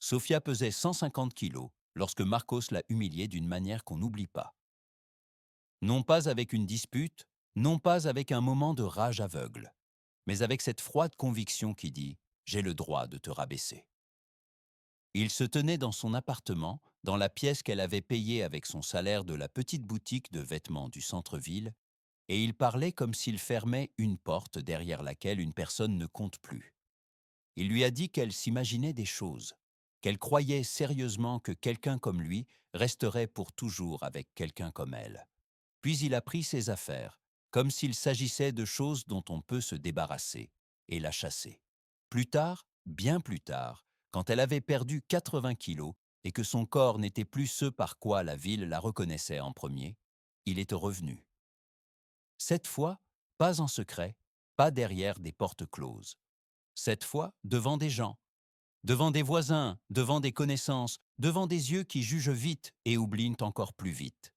Sofia pesait 150 kilos lorsque Marcos l'a humiliée d'une manière qu'on n'oublie pas. Non pas avec une dispute, non pas avec un moment de rage aveugle, mais avec cette froide conviction qui dit « j'ai le droit de te rabaisser ». Il se tenait dans son appartement, dans la pièce qu'elle avait payée avec son salaire de la petite boutique de vêtements du centre-ville, et il parlait comme s'il fermait une porte derrière laquelle une personne ne compte plus. Il lui a dit qu'elle s'imaginait des choses, qu'elle croyait sérieusement que quelqu'un comme lui resterait pour toujours avec quelqu'un comme elle. Puis il a pris ses affaires, comme s'il s'agissait de choses dont on peut se débarrasser, et l'a chassée. Plus tard, bien plus tard, quand elle avait perdu 80 kilos et que son corps n'était plus ce par quoi la ville la reconnaissait en premier, il est revenu. Cette fois, pas en secret, pas derrière des portes closes. Cette fois, devant des gens, devant des voisins, devant des connaissances, devant des yeux qui jugent vite et oublient encore plus vite.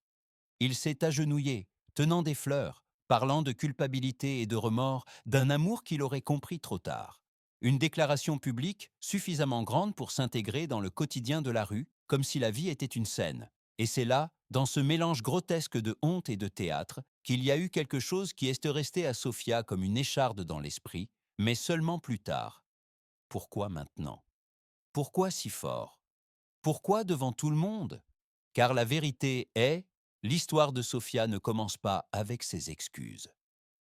Il s'est agenouillé, tenant des fleurs, parlant de culpabilité et de remords, d'un amour qu'il aurait compris trop tard. Une déclaration publique suffisamment grande pour s'intégrer dans le quotidien de la rue, comme si la vie était une scène. Et c'est là, dans ce mélange grotesque de honte et de théâtre, qu'il y a eu quelque chose qui est resté à Sofia comme une écharde dans l'esprit, mais seulement plus tard. Pourquoi maintenant? Pourquoi si fort? Pourquoi devant tout le monde? Car la vérité est, l'histoire de Sofia ne commence pas avec ses excuses.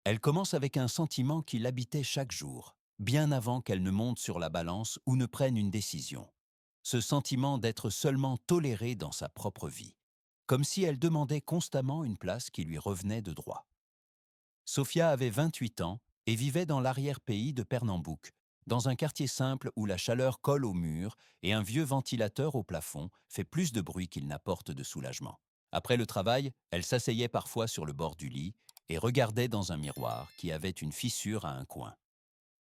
Elle commence avec un sentiment qui l'habitait chaque jour, bien avant qu'elle ne monte sur la balance ou ne prenne une décision. Ce sentiment d'être seulement tolérée dans sa propre vie, comme si elle demandait constamment une place qui lui revenait de droit. Sofia avait 28 ans et vivait dans l'arrière-pays de Pernambouc, dans un quartier simple où la chaleur colle au mur et un vieux ventilateur au plafond fait plus de bruit qu'il n'apporte de soulagement. Après le travail, elle s'asseyait parfois sur le bord du lit et regardait dans un miroir qui avait une fissure à un coin.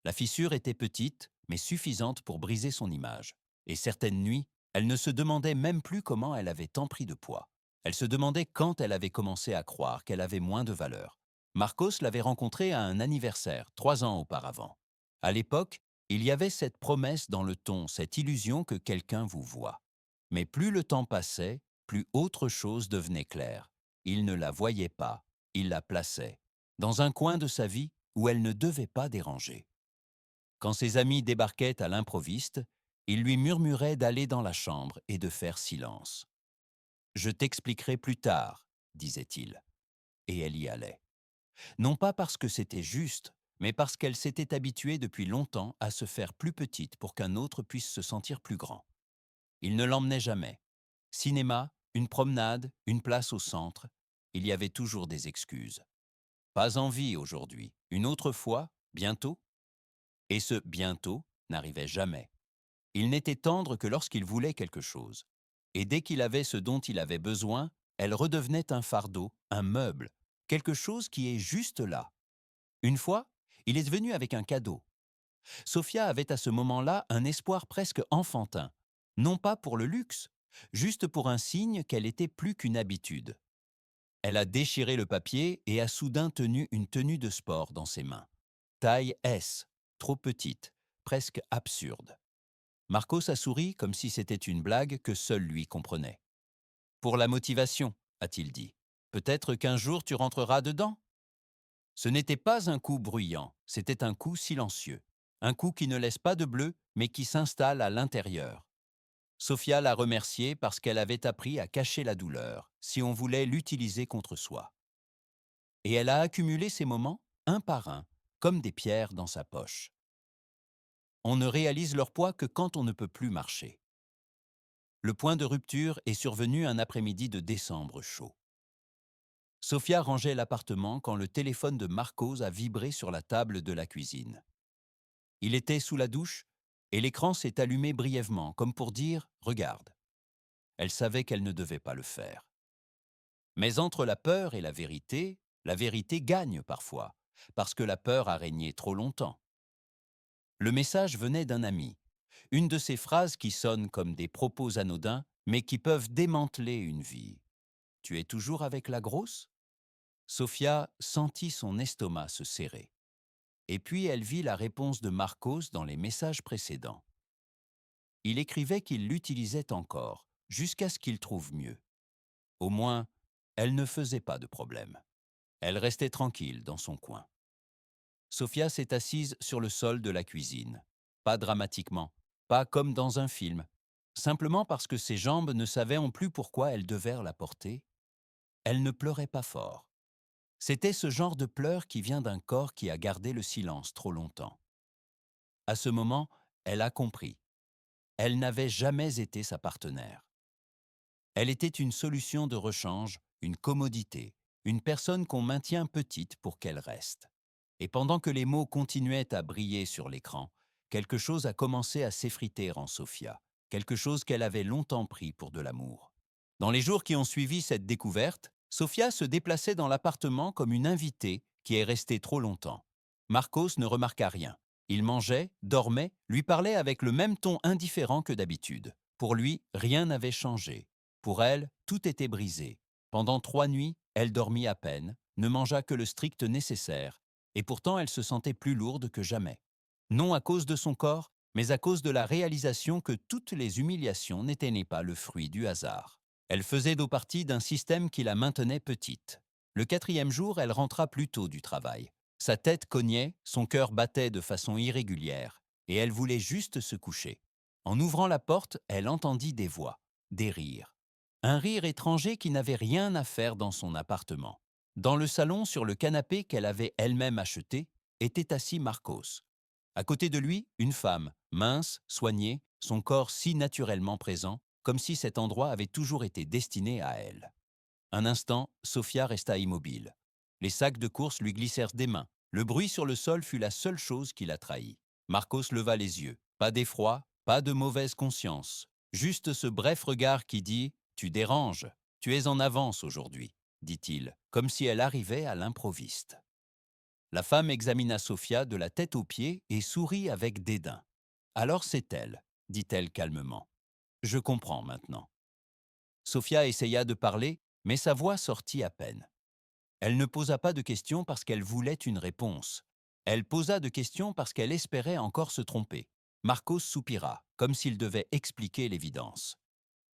La fissure était petite, mais suffisante pour briser son image. Et certaines nuits, elle ne se demandait même plus comment elle avait tant pris de poids. Elle se demandait quand elle avait commencé à croire qu'elle avait moins de valeur. Marcos l'avait rencontrée à un anniversaire, 3 ans auparavant. À l'époque, il y avait cette promesse dans le ton, cette illusion que quelqu'un vous voit. Mais plus le temps passait, plus autre chose devenait claire. Il ne la voyait pas, il la plaçait, dans un coin de sa vie où elle ne devait pas déranger. Quand ses amis débarquaient à l'improviste, il lui murmurait d'aller dans la chambre et de faire silence. « Je t'expliquerai plus tard », disait-il, et elle y allait. Non pas parce que c'était juste, mais parce qu'elle s'était habituée depuis longtemps à se faire plus petite pour qu'un autre puisse se sentir plus grand. Il ne l'emmenait jamais. Cinéma, une promenade, une place au centre, il y avait toujours des excuses. Pas envie aujourd'hui, une autre fois, bientôt. Et ce bientôt n'arrivait jamais. Il n'était tendre que lorsqu'il voulait quelque chose. Et dès qu'il avait ce dont il avait besoin, elle redevenait un fardeau, un meuble, quelque chose qui est juste là. Une fois, il est venu avec un cadeau. Sophia avait à ce moment-là un espoir presque enfantin, non pas pour le luxe, juste pour un signe qu'elle était plus qu'une habitude. Elle a déchiré le papier et a soudain tenu une tenue de sport dans ses mains. Taille S, trop petite, presque absurde. Marcos a souri comme si c'était une blague que seul lui comprenait. « Pour la motivation », a-t-il dit. « Peut-être qu'un jour tu rentreras dedans ?» Ce n'était pas un coup bruyant, c'était un coup silencieux. Un coup qui ne laisse pas de bleu, mais qui s'installe à l'intérieur. Sophia l'a remercié parce qu'elle avait appris à cacher la douleur, si on voulait l'utiliser contre soi. Et elle a accumulé ces moments, un par un, comme des pierres dans sa poche. On ne réalise leur poids que quand on ne peut plus marcher. Le point de rupture est survenu un après-midi de décembre chaud. Sophia rangeait l'appartement quand le téléphone de Marcos a vibré sur la table de la cuisine. Il était sous la douche et l'écran s'est allumé brièvement, comme pour dire « Regarde ». Elle savait qu'elle ne devait pas le faire. Mais entre la peur et la vérité gagne parfois, parce que la peur a régné trop longtemps. Le message venait d'un ami, une de ces phrases qui sonnent comme des propos anodins, mais qui peuvent démanteler une vie. « Tu es toujours avec la grosse ?» Sophia sentit son estomac se serrer. Et puis elle vit la réponse de Marcos dans les messages précédents. il écrivait qu'il l'utilisait encore, jusqu'à ce qu'il trouve mieux. Au moins, elle ne faisait pas de problème. Elle restait tranquille dans son coin. Sophia s'est assise sur le sol de la cuisine. Pas dramatiquement, pas comme dans un film. Simplement parce que ses jambes ne savaient plus pourquoi elles devaient la porter. Elle ne pleurait pas fort. C'était ce genre de pleurs qui vient d'un corps qui a gardé le silence trop longtemps. À ce moment, elle a compris. Elle n'avait jamais été sa partenaire. Elle était une solution de rechange, une commodité, une personne qu'on maintient petite pour qu'elle reste. Et pendant que les mots continuaient à briller sur l'écran, quelque chose a commencé à s'effriter en Sophia, quelque chose qu'elle avait longtemps pris pour de l'amour. Dans les jours qui ont suivi cette découverte, Sophia se déplaçait dans l'appartement comme une invitée qui est restée trop longtemps. Marcos ne remarqua rien. Il mangeait, dormait, lui parlait avec le même ton indifférent que d'habitude. Pour lui, rien n'avait changé. Pour elle, tout était brisé. Pendant 3 nuits, elle dormit à peine, ne mangea que le strict nécessaire, et pourtant elle se sentait plus lourde que jamais. Non à cause de son corps, mais à cause de la réalisation que toutes les humiliations n'étaient pas le fruit du hasard. Elle faisait partie d'un système qui la maintenait petite. Le 4e jour, elle rentra plus tôt du travail. Sa tête cognait, son cœur battait de façon irrégulière, et elle voulait juste se coucher. En ouvrant la porte, elle entendit des voix, des rires. Un rire étranger qui n'avait rien à faire dans son appartement. Dans le salon, sur le canapé qu'elle avait elle-même acheté, était assis Marcos. À côté de lui, une femme, mince, soignée, son corps si naturellement présent, comme si cet endroit avait toujours été destiné à elle. Un instant, Sophia resta immobile. Les sacs de course lui glissèrent des mains. Le bruit sur le sol fut la seule chose qui la trahit. Marcos leva les yeux. Pas d'effroi, pas de mauvaise conscience. Juste ce bref regard qui dit « Tu déranges, tu es en avance aujourd'hui », dit-il, comme si elle arrivait à l'improviste. La femme examina Sophia de la tête aux pieds et sourit avec dédain. « Alors c'est elle », dit-elle calmement. « Je comprends maintenant. » Sophia essaya de parler, mais sa voix sortit à peine. Elle ne posa pas de questions parce qu'elle voulait une réponse. Elle posa de questions parce qu'elle espérait encore se tromper. Marcos soupira, comme s'il devait expliquer l'évidence.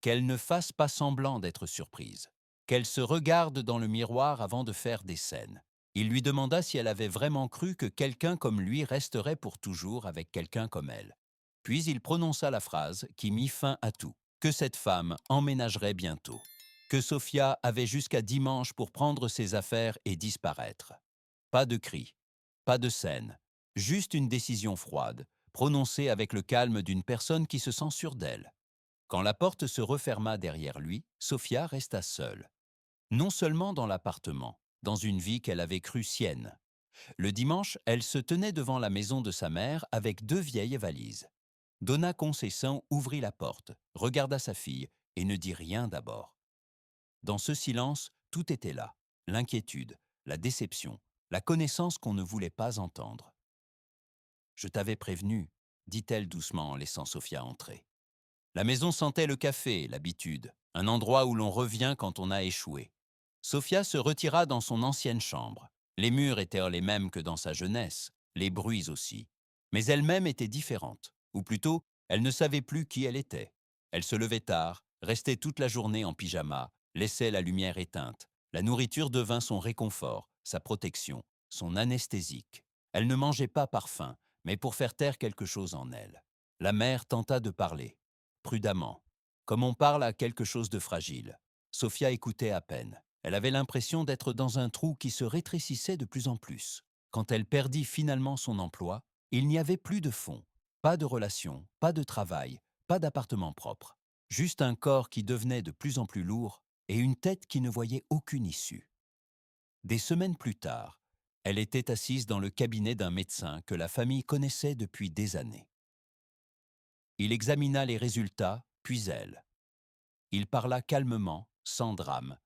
Qu'elle ne fasse pas semblant d'être surprise. Qu'elle se regarde dans le miroir avant de faire des scènes. Il lui demanda si elle avait vraiment cru que quelqu'un comme lui resterait pour toujours avec quelqu'un comme elle. Puis il prononça la phrase qui mit fin à tout, que cette femme emménagerait bientôt, que Sophia avait jusqu'à dimanche pour prendre ses affaires et disparaître. Pas de cris, pas de scène, juste une décision froide, prononcée avec le calme d'une personne qui se sent sûre d'elle. Quand la porte se referma derrière lui, Sophia resta seule. Non seulement dans l'appartement, dans une vie qu'elle avait crue sienne. Le dimanche, elle se tenait devant la maison de sa mère avec 2 vieilles valises. Donna Concession ouvrit la porte, regarda sa fille et ne dit rien d'abord. Dans ce silence, tout était là. L'inquiétude, la déception, la connaissance qu'on ne voulait pas entendre. « Je t'avais prévenu », dit-elle doucement en laissant Sophia entrer. La maison sentait le café, l'habitude, un endroit où l'on revient quand on a échoué. Sophia se retira dans son ancienne chambre. Les murs étaient les mêmes que dans sa jeunesse, les bruits aussi. Mais elle-même était différente, ou plutôt, elle ne savait plus qui elle était. Elle se levait tard, restait toute la journée en pyjama, laissait la lumière éteinte. La nourriture devint son réconfort, sa protection, son anesthésique. Elle ne mangeait pas par faim, mais pour faire taire quelque chose en elle. La mère tenta de parler. Prudemment, comme on parle à quelque chose de fragile. Sophia écoutait à peine. Elle avait l'impression d'être dans un trou qui se rétrécissait de plus en plus. Quand elle perdit finalement son emploi, il n'y avait plus de fonds, pas de relations, pas de travail, pas d'appartement propre. Juste un corps qui devenait de plus en plus lourd et une tête qui ne voyait aucune issue. Des semaines plus tard, elle était assise dans le cabinet d'un médecin que la famille connaissait depuis des années. Il examina les résultats, puis elle. Il parla calmement, sans drame,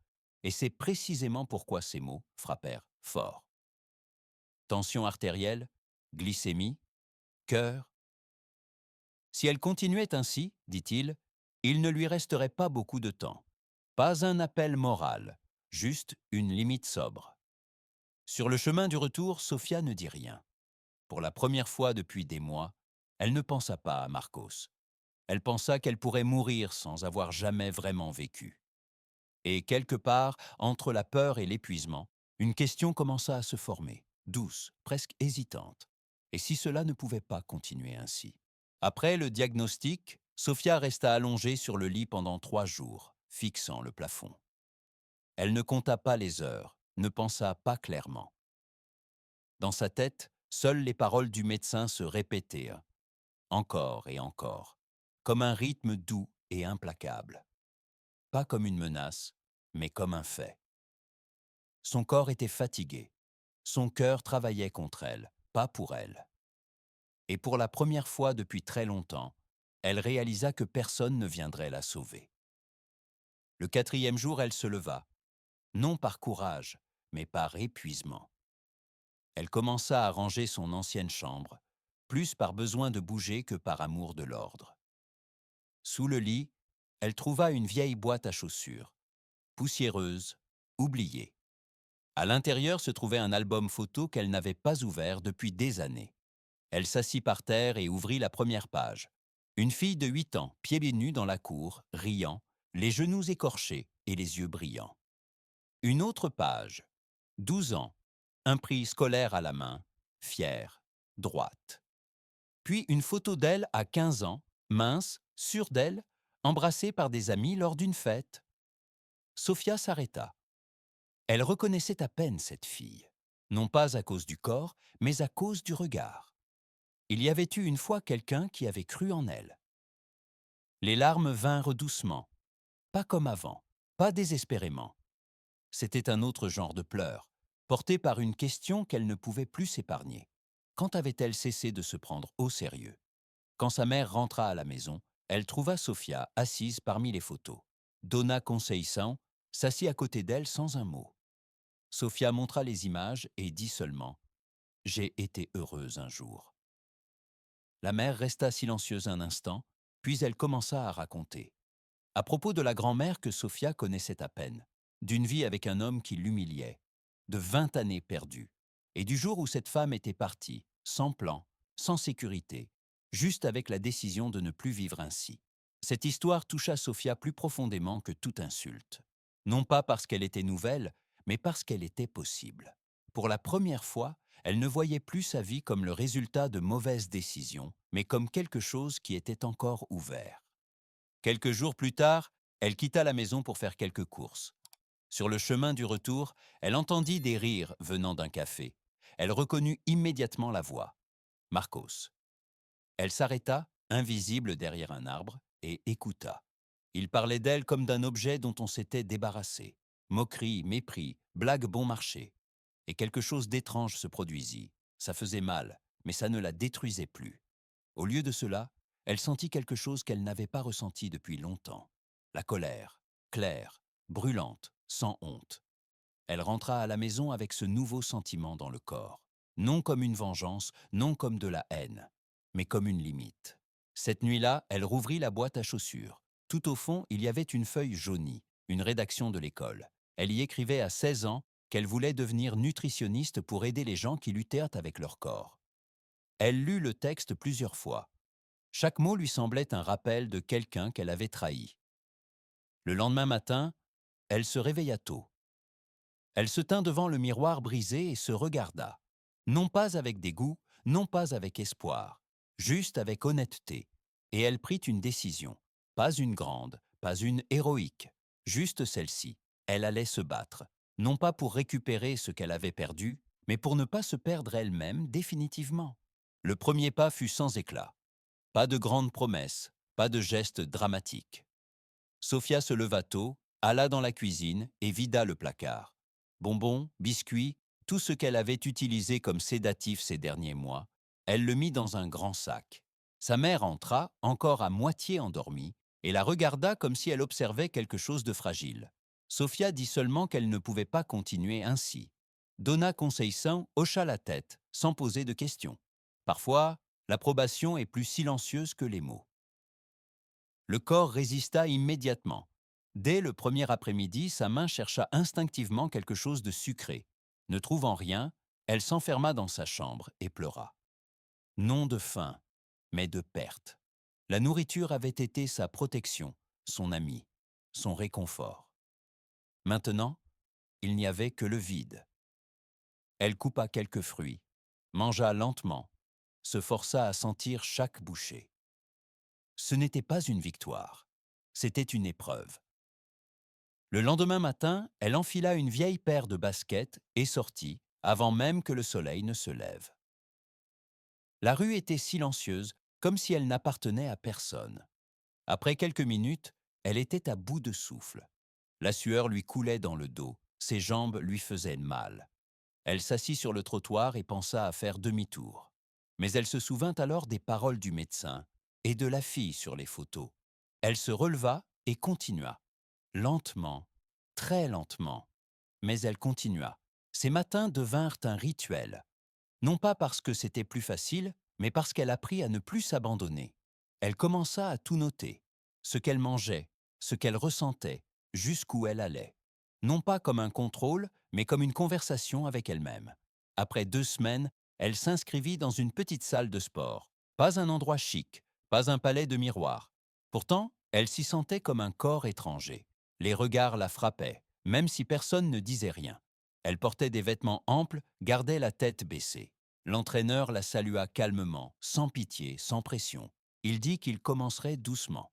et c'est précisément pourquoi ces mots frappèrent fort. Tension artérielle, glycémie, cœur. Si elle continuait ainsi, dit-il, il ne lui resterait pas beaucoup de temps. Pas un appel moral, juste une limite sobre. Sur le chemin du retour, Sophia ne dit rien. Pour la première fois depuis des mois, elle ne pensa pas à Marcos. Elle pensa qu'elle pourrait mourir sans avoir jamais vraiment vécu. Et quelque part, entre la peur et l'épuisement, une question commença à se former, douce, presque hésitante. Et si cela ne pouvait pas continuer ainsi? Après le diagnostic, Sophia resta allongée sur le lit pendant 3 jours, fixant le plafond. Elle ne compta pas les heures, ne pensa pas clairement. Dans sa tête, seules les paroles du médecin se répétaient, encore et encore, comme un rythme doux et implacable. Pas comme une menace, mais comme un fait. Son corps était fatigué. Son cœur travaillait contre elle, pas pour elle. Et pour la première fois depuis très longtemps, elle réalisa que personne ne viendrait la sauver. Le 4e jour, elle se leva, non par courage, mais par épuisement. Elle commença à ranger son ancienne chambre, plus par besoin de bouger que par amour de l'ordre. Sous le lit, elle trouva une vieille boîte à chaussures, poussiéreuse, oubliée. À l'intérieur se trouvait un album photo qu'elle n'avait pas ouvert depuis des années. Elle s'assit par terre et ouvrit la première page. Une fille de 8 ans, pieds nus dans la cour, riant, les genoux écorchés et les yeux brillants. Une autre page. 12 ans, un prix scolaire à la main, fière, droite. Puis une photo d'elle à 15 ans, mince, sûre d'elle, embrassée par des amis lors d'une fête. Sophia s'arrêta. Elle reconnaissait à peine cette fille, non pas à cause du corps, mais à cause du regard. Il y avait eu une fois quelqu'un qui avait cru en elle. Les larmes vinrent doucement, pas comme avant, pas désespérément. C'était un autre genre de pleurs, porté par une question qu'elle ne pouvait plus s'épargner. Quand avait-elle cessé de se prendre au sérieux? Quand sa mère rentra à la maison, elle trouva Sophia assise parmi les photos. Donna Conceição s'assit à côté d'elle sans un mot. Sophia montra les images et dit seulement « J'ai été heureuse un jour ». La mère resta silencieuse un instant, puis elle commença à raconter. À propos de la grand-mère que Sophia connaissait à peine, d'une vie avec un homme qui l'humiliait, de 20 années perdues, et du jour où cette femme était partie, sans plan, sans sécurité, juste avec la décision de ne plus vivre ainsi. Cette histoire toucha Sophia plus profondément que toute insulte. Non pas parce qu'elle était nouvelle, mais parce qu'elle était possible. Pour la première fois, elle ne voyait plus sa vie comme le résultat de mauvaises décisions, mais comme quelque chose qui était encore ouvert. Quelques jours plus tard, elle quitta la maison pour faire quelques courses. Sur le chemin du retour, elle entendit des rires venant d'un café. Elle reconnut immédiatement la voix. Marcos. Elle s'arrêta, invisible derrière un arbre, et écouta. Il parlait d'elle comme d'un objet dont on s'était débarrassé. Moquerie, mépris, blague bon marché. Et quelque chose d'étrange se produisit. Ça faisait mal, mais ça ne la détruisait plus. Au lieu de cela, elle sentit quelque chose qu'elle n'avait pas ressenti depuis longtemps. La colère, claire, brûlante, sans honte. Elle rentra à la maison avec ce nouveau sentiment dans le corps. Non comme une vengeance, non comme de la haine, mais comme une limite. Cette nuit-là, elle rouvrit la boîte à chaussures. Tout au fond, il y avait une feuille jaunie, une rédaction de l'école. Elle y écrivait à 16 ans qu'elle voulait devenir nutritionniste pour aider les gens qui luttaient avec leur corps. Elle lut le texte plusieurs fois. Chaque mot lui semblait un rappel de quelqu'un qu'elle avait trahi. Le lendemain matin, elle se réveilla tôt. Elle se tint devant le miroir brisé et se regarda. Non pas avec dégoût, non pas avec espoir, juste avec honnêteté. Et elle prit une décision. Pas une grande, pas une héroïque, juste celle-ci. Elle allait se battre, non pas pour récupérer ce qu'elle avait perdu, mais pour ne pas se perdre elle-même définitivement. Le premier pas fut sans éclat. Pas de grandes promesses, pas de gestes dramatiques. Sophia se leva tôt, alla dans la cuisine et vida le placard. Bonbons, biscuits, tout ce qu'elle avait utilisé comme sédatif ces derniers mois, elle le mit dans un grand sac. Sa mère entra, encore à moitié endormie, et la regarda comme si elle observait quelque chose de fragile. Sophia dit seulement qu'elle ne pouvait pas continuer ainsi. Donna Conceição hocha la tête, sans poser de questions. Parfois, l'approbation est plus silencieuse que les mots. Le corps résista immédiatement. Dès le premier après-midi, sa main chercha instinctivement quelque chose de sucré. Ne trouvant rien, elle s'enferma dans sa chambre et pleura. Non de faim, mais de perte. La nourriture avait été sa protection, son ami, son réconfort. Maintenant, il n'y avait que le vide. Elle coupa quelques fruits, mangea lentement, se força à sentir chaque bouchée. Ce n'était pas une victoire, c'était une épreuve. Le lendemain matin, elle enfila une vieille paire de baskets et sortit, avant même que le soleil ne se lève. La rue était silencieuse, comme si elle n'appartenait à personne. Après quelques minutes, elle était à bout de souffle. La sueur lui coulait dans le dos, ses jambes lui faisaient mal. Elle s'assit sur le trottoir et pensa à faire demi-tour. Mais elle se souvint alors des paroles du médecin et de la fille sur les photos. Elle se releva et continua. Lentement, très lentement. Mais elle continua. Ces matins devinrent un rituel. Non pas parce que c'était plus facile, mais parce qu'elle apprit à ne plus s'abandonner. Elle commença à tout noter, ce qu'elle mangeait, ce qu'elle ressentait, jusqu'où elle allait. Non pas comme un contrôle, mais comme une conversation avec elle-même. Après 2 semaines, elle s'inscrivit dans une petite salle de sport. Pas un endroit chic, pas un palais de miroirs. Pourtant, elle s'y sentait comme un corps étranger. Les regards la frappaient, même si personne ne disait rien. Elle portait des vêtements amples, gardait la tête baissée. L'entraîneur la salua calmement, sans pitié, sans pression. Il dit qu'il commencerait doucement.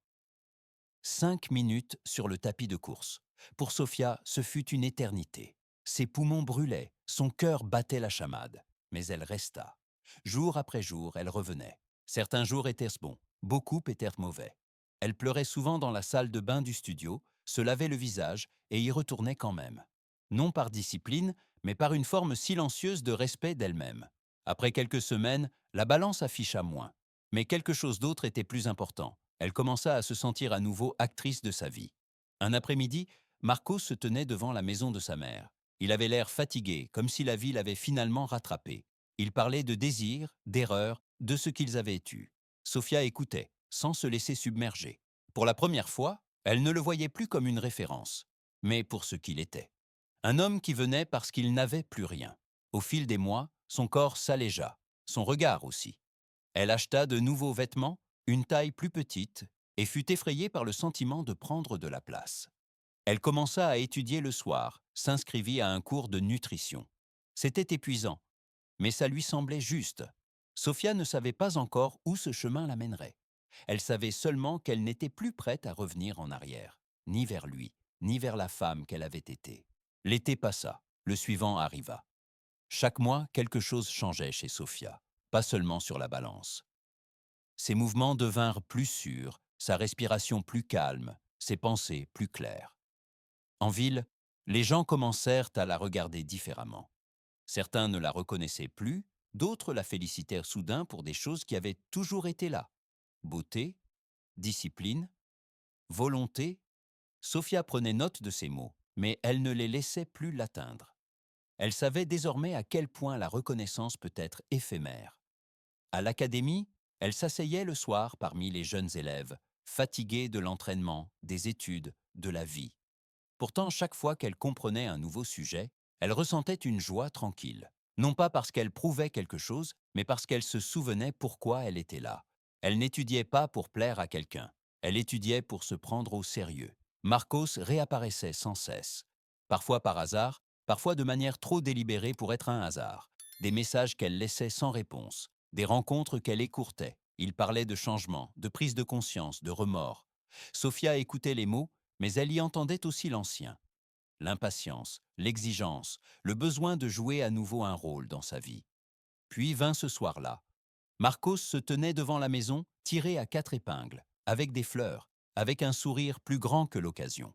5 minutes sur le tapis de course. Pour Sophia, ce fut une éternité. Ses poumons brûlaient, son cœur battait la chamade. Mais elle resta. Jour après jour, elle revenait. Certains jours étaient bons, beaucoup étaient mauvais. Elle pleurait souvent dans la salle de bain du studio, se lavait le visage et y retournait quand même. Non par discipline, mais par une forme silencieuse de respect d'elle-même. Après quelques semaines, la balance afficha moins. Mais quelque chose d'autre était plus important. Elle commença à se sentir à nouveau actrice de sa vie. Un après-midi, Marco se tenait devant la maison de sa mère. Il avait l'air fatigué, comme si la vie l'avait finalement rattrapé. Il parlait de désirs, d'erreurs, de ce qu'ils avaient eu. Sophia écoutait, sans se laisser submerger. Pour la première fois, elle ne le voyait plus comme une référence, mais pour ce qu'il était. Un homme qui venait parce qu'il n'avait plus rien. Au fil des mois, son corps s'allégea, son regard aussi. Elle acheta de nouveaux vêtements, une taille plus petite, et fut effrayée par le sentiment de prendre de la place. Elle commença à étudier le soir, s'inscrivit à un cours de nutrition. C'était épuisant, mais ça lui semblait juste. Sophia ne savait pas encore où ce chemin l'amènerait. Elle savait seulement qu'elle n'était plus prête à revenir en arrière, ni vers lui, ni vers la femme qu'elle avait été. L'été passa, le suivant arriva. Chaque mois, quelque chose changeait chez Sophia, pas seulement sur la balance. Ses mouvements devinrent plus sûrs, sa respiration plus calme, ses pensées plus claires. En ville, les gens commencèrent à la regarder différemment. Certains ne la reconnaissaient plus, d'autres la félicitèrent soudain pour des choses qui avaient toujours été là. Beauté, discipline, volonté. Sophia prenait note de ces mots, mais elle ne les laissait plus l'atteindre. Elle savait désormais à quel point la reconnaissance peut être éphémère. À l'académie, elle s'asseyait le soir parmi les jeunes élèves, fatiguée de l'entraînement, des études, de la vie. Pourtant, chaque fois qu'elle comprenait un nouveau sujet, elle ressentait une joie tranquille. Non pas parce qu'elle prouvait quelque chose, mais parce qu'elle se souvenait pourquoi elle était là. Elle n'étudiait pas pour plaire à quelqu'un. Elle étudiait pour se prendre au sérieux. Marcos réapparaissait sans cesse. Parfois par hasard, parfois de manière trop délibérée pour être un hasard. Des messages qu'elle laissait sans réponse. Des rencontres qu'elle écourtait. Il parlait de changement, de prise de conscience, de remords. Sophia écoutait les mots, mais elle y entendait aussi l'ancien. L'impatience, l'exigence, le besoin de jouer à nouveau un rôle dans sa vie. Puis vint ce soir-là. Marcos se tenait devant la maison, tiré à 4 épingles, avec des fleurs, avec un sourire plus grand que l'occasion.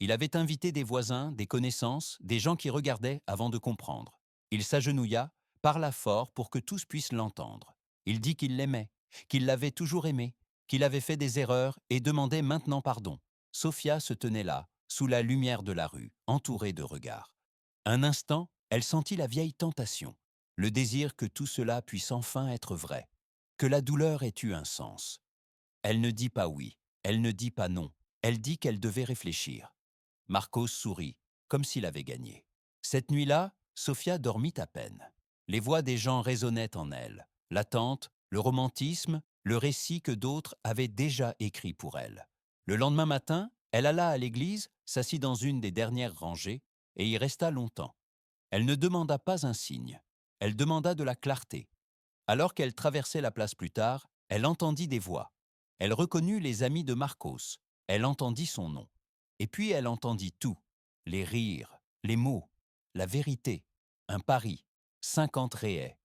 Il avait invité des voisins, des connaissances, des gens qui regardaient avant de comprendre. Il s'agenouilla, parla fort pour que tous puissent l'entendre. Il dit qu'il l'aimait, qu'il l'avait toujours aimé, qu'il avait fait des erreurs et demandait maintenant pardon. Sophia se tenait là, sous la lumière de la rue, entourée de regards. Un instant, elle sentit la vieille tentation, le désir que tout cela puisse enfin être vrai, que la douleur ait eu un sens. Elle ne dit pas oui, elle ne dit pas non, elle dit qu'elle devait réfléchir. Marcos sourit, comme s'il avait gagné. Cette nuit-là, Sophia dormit à peine. Les voix des gens résonnaient en elle. L'attente, le romantisme, le récit que d'autres avaient déjà écrit pour elle. Le lendemain matin, elle alla à l'église, s'assit dans une des dernières rangées et y resta longtemps. Elle ne demanda pas un signe, elle demanda de la clarté. Alors qu'elle traversait la place plus tard, elle entendit des voix. Elle reconnut les amis de Marcos, elle entendit son nom. Et puis elle entendit tout, les rires, les mots, la vérité, un pari, 50 réais,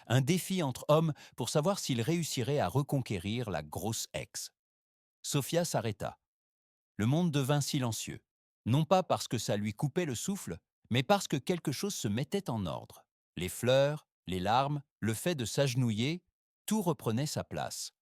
un défi entre hommes pour savoir s'ils réussiraient à reconquérir la grosse ex. Sophia s'arrêta. Le monde devint silencieux, non pas parce que ça lui coupait le souffle, mais parce que quelque chose se mettait en ordre. Les fleurs, les larmes, le fait de s'agenouiller, tout reprenait sa place.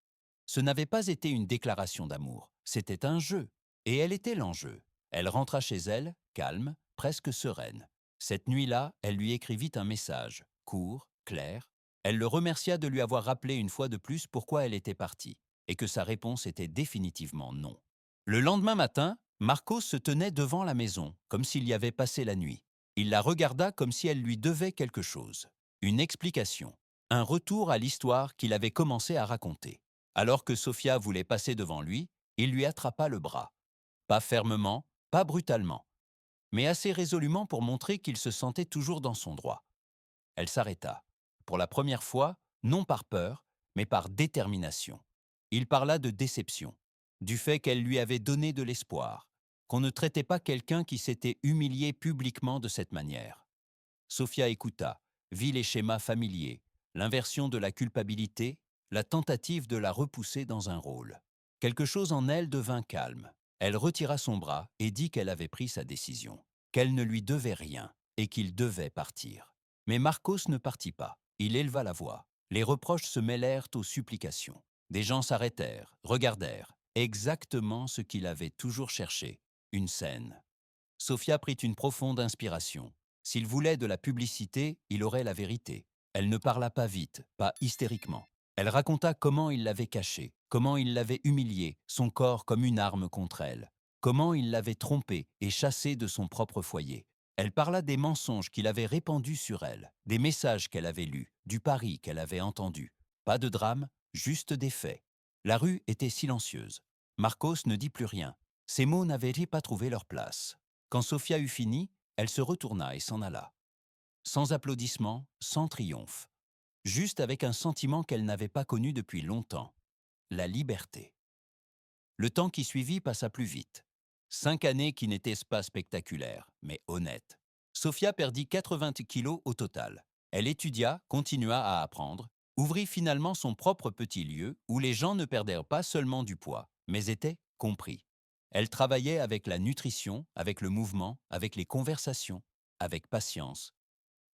Ce n'avait pas été une déclaration d'amour, c'était un jeu, et elle était l'enjeu. Elle rentra chez elle, calme, presque sereine. Cette nuit-là, elle lui écrivit un message, court, clair. Elle le remercia de lui avoir rappelé une fois de plus pourquoi elle était partie, et que sa réponse était définitivement non. Le lendemain matin, Marcos se tenait devant la maison, comme s'il y avait passé la nuit. Il la regarda comme si elle lui devait quelque chose. Une explication, un retour à l'histoire qu'il avait commencé à raconter. Alors que Sophia voulait passer devant lui, il lui attrapa le bras. Pas fermement, pas brutalement, mais assez résolument pour montrer qu'il se sentait toujours dans son droit. Elle s'arrêta. Pour la première fois, non par peur, mais par détermination. Il parla de déception, du fait qu'elle lui avait donné de l'espoir, qu'on ne traitait pas quelqu'un qui s'était humilié publiquement de cette manière. Sophia écouta, vit les schémas familiers, l'inversion de la culpabilité, la tentative de la repousser dans un rôle. Quelque chose en elle devint calme. Elle retira son bras et dit qu'elle avait pris sa décision, qu'elle ne lui devait rien et qu'il devait partir. Mais Marcos ne partit pas. Il éleva la voix. Les reproches se mêlèrent aux supplications. Des gens s'arrêtèrent, regardèrent, exactement ce qu'il avait toujours cherché, une scène. Sophia prit une profonde inspiration. S'il voulait de la publicité, il aurait la vérité. Elle ne parla pas vite, pas hystériquement. Elle raconta comment il l'avait cachée, comment il l'avait humiliée, son corps comme une arme contre elle, comment il l'avait trompée et chassée de son propre foyer. Elle parla des mensonges qu'il avait répandus sur elle, des messages qu'elle avait lus, du pari qu'elle avait entendu. Pas de drame, juste des faits. La rue était silencieuse. Marcos ne dit plus rien. Ses mots n'avaient pas trouvé leur place. Quand Sophia eut fini, elle se retourna et s'en alla. Sans applaudissements, sans triomphe. Juste avec un sentiment qu'elle n'avait pas connu depuis longtemps. La liberté. Le temps qui suivit passa plus vite. 5 années qui n'étaient pas spectaculaires, mais honnêtes. Sophia perdit 80 kilos au total. Elle étudia, continua à apprendre, ouvrit finalement son propre petit lieu où les gens ne perdèrent pas seulement du poids, mais étaient compris. Elle travaillait avec la nutrition, avec le mouvement, avec les conversations, avec patience.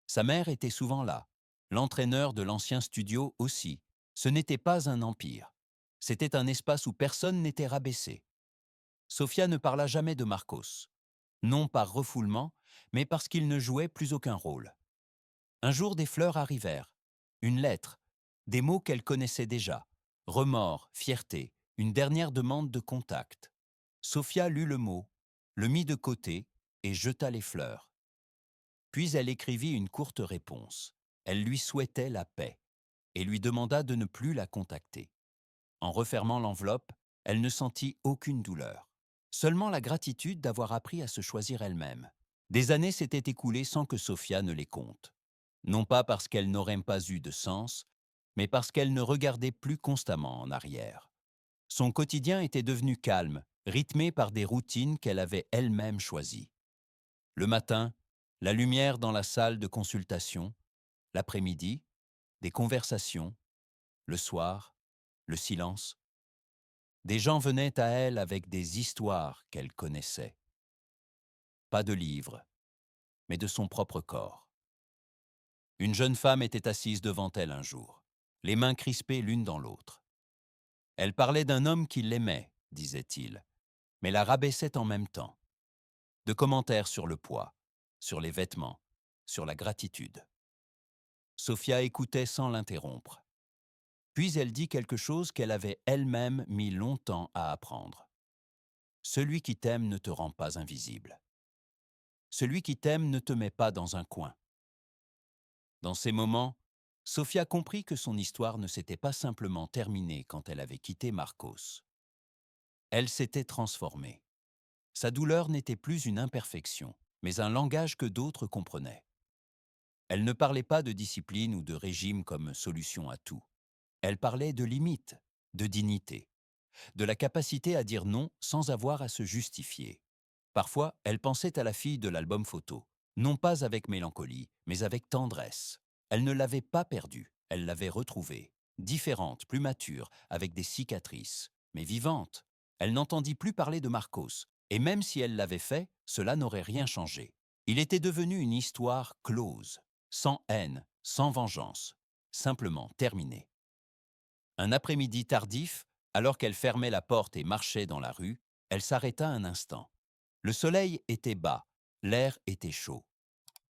Sa mère était souvent là. L'entraîneur de l'ancien studio aussi. Ce n'était pas un empire. C'était un espace où personne n'était rabaissé. Sophia ne parla jamais de Marcos. Non par refoulement, mais parce qu'il ne jouait plus aucun rôle. Un jour, des fleurs arrivèrent. Une lettre. Des mots qu'elle connaissait déjà. Remords, fierté, une dernière demande de contact. Sophia lut le mot, le mit de côté et jeta les fleurs. Puis elle écrivit une courte réponse. Elle lui souhaitait la paix et lui demanda de ne plus la contacter. En refermant l'enveloppe, elle ne sentit aucune douleur. Seulement la gratitude d'avoir appris à se choisir elle-même. Des années s'étaient écoulées sans que Sophia ne les compte. Non pas parce qu'elles n'auraient pas eu de sens, mais parce qu'elle ne regardait plus constamment en arrière. Son quotidien était devenu calme, rythmé par des routines qu'elle avait elle-même choisies. Le matin, la lumière dans la salle de consultation, l'après-midi, des conversations, le soir, le silence. Des gens venaient à elle avec des histoires qu'elle connaissait. Pas de livres, mais de son propre corps. Une jeune femme était assise devant elle un jour, les mains crispées l'une dans l'autre. Elle parlait d'un homme qui l'aimait, disait-il, mais la rabaissait en même temps. De commentaires sur le poids, sur les vêtements, sur la gratitude. Sophia écoutait sans l'interrompre. Puis elle dit quelque chose qu'elle avait elle-même mis longtemps à apprendre. Celui qui t'aime ne te rend pas invisible. Celui qui t'aime ne te met pas dans un coin. Dans ces moments, Sofia comprit que son histoire ne s'était pas simplement terminée quand elle avait quitté Marcos. Elle s'était transformée. Sa douleur n'était plus une imperfection, mais un langage que d'autres comprenaient. Elle ne parlait pas de discipline ou de régime comme solution à tout. Elle parlait de limites, de dignité, de la capacité à dire non sans avoir à se justifier. Parfois, elle pensait à la fille de l'album photo, non pas avec mélancolie, mais avec tendresse. Elle ne l'avait pas perdue, elle l'avait retrouvée, différente, plus mature, avec des cicatrices, mais vivante. Elle n'entendit plus parler de Marcos, et même si elle l'avait fait, cela n'aurait rien changé. Il était devenu une histoire close, sans haine, sans vengeance, simplement terminée. Un après-midi tardif, alors qu'elle fermait la porte et marchait dans la rue, elle s'arrêta un instant. Le soleil était bas, l'air était chaud.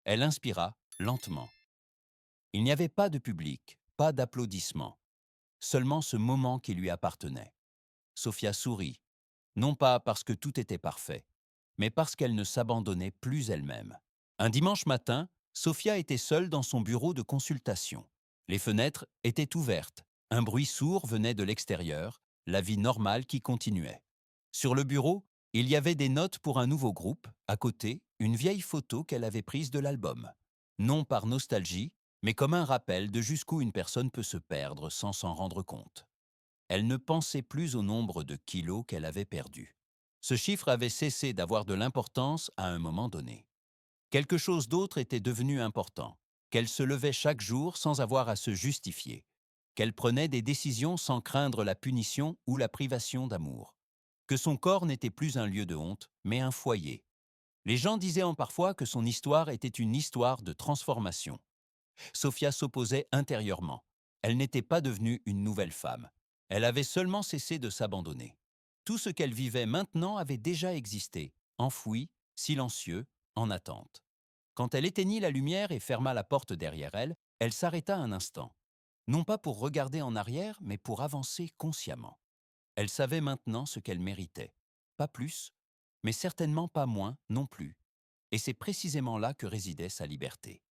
Elle inspira lentement. Il n'y avait pas de public, pas d'applaudissements, seulement ce moment qui lui appartenait. Sophia sourit, non pas parce que tout était parfait, mais parce qu'elle ne s'abandonnait plus elle-même. Un dimanche matin, Sophia était seule dans son bureau de consultation. Les fenêtres étaient ouvertes, un bruit sourd venait de l'extérieur, la vie normale qui continuait. Sur le bureau, il y avait des notes pour un nouveau groupe, à côté, une vieille photo qu'elle avait prise de l'album. Non par nostalgie, mais comme un rappel de jusqu'où une personne peut se perdre sans s'en rendre compte. Elle ne pensait plus au nombre de kilos qu'elle avait perdus. Ce chiffre avait cessé d'avoir de l'importance à un moment donné. Quelque chose d'autre était devenu important, qu'elle se levait chaque jour sans avoir à se justifier, qu'elle prenait des décisions sans craindre la punition ou la privation d'amour, que son corps n'était plus un lieu de honte, mais un foyer. Les gens disaient en parfois que son histoire était une histoire de transformation. Sophia s'opposait intérieurement. Elle n'était pas devenue une nouvelle femme. Elle avait seulement cessé de s'abandonner. Tout ce qu'elle vivait maintenant avait déjà existé, enfoui, silencieux, en attente. Quand elle éteignit la lumière et ferma la porte derrière elle, elle s'arrêta un instant. Non pas pour regarder en arrière, mais pour avancer consciemment. Elle savait maintenant ce qu'elle méritait. Pas plus, mais certainement pas moins non plus. Et c'est précisément là que résidait sa liberté.